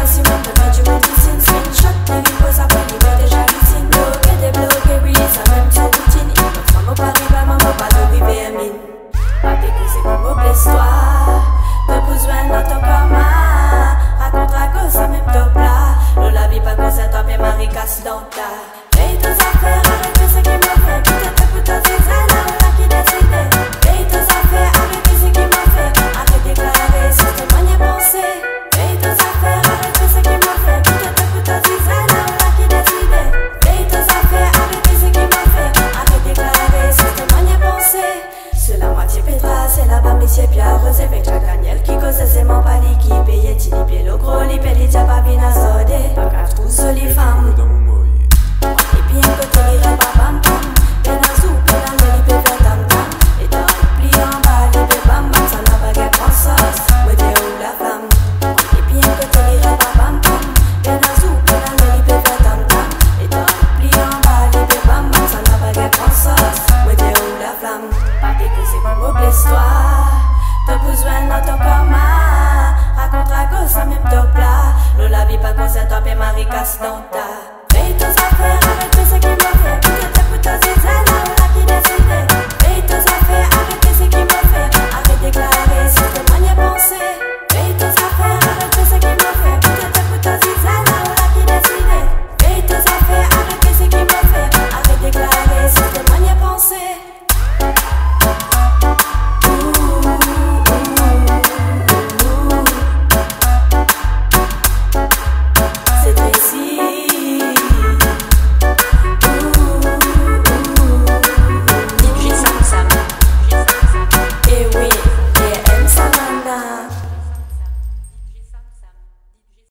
si même de faire du médecine. Screenshot, les ripos après les voix déjà lucines. Bloqué, débloqué, oui, ça même sa routine. Il faut que mon pari, maman, pas de river à mine. Pas déguisé pour mon blesse-toi. Pas besoin de ton coma. Raconte à cause, ça même top là. Le la vie pas que ça top et Marie casse dans ta. Paye tes affaires, arrête ce qui m'a fait. Peut-être pour toi, c'est ça, là, on a qui décidait. Paye tes affaires, arrête ce qui m'a fait. Arrête de déclarer, c'est tes manières pensées. Paye tes affaires, arrête ce qui m'a fait. Peut-être pour toi, c'est ça, là, on a qui décidait. Paye tes affaires, arrête ce qui m'a fait. Arrête de déclarer, c'est tes manières pensées. C'est la moitié pétra, c'est la bas monsieur Pierre Rose avec la gagnelle qui cause c'est mon pali qui paye tini pied le gros li peli dia pas bien asodé pas qu'à tout soli femme et puis un côté irait pas bam bam bien à sou bien à le li fait tam tam et dans pli en bas li fait bam bam ça n'a pas qu'à prendre sauce ouais t'es où la femme et puis un côté irait pas bam bam bien à sou bien à le li fait tam tam et dans pli en bas li fait bam bam ça n'a pas qu'à prendre sauce ouais t'es où la flamme. C'est pour blesse-toi. T'as besoin de ton coma. Raconte à cause, ça même top là. Le la vie pas comme ça, top et Marie casse dans ta. Paye tes affaires, arrête ce qui m'a fait.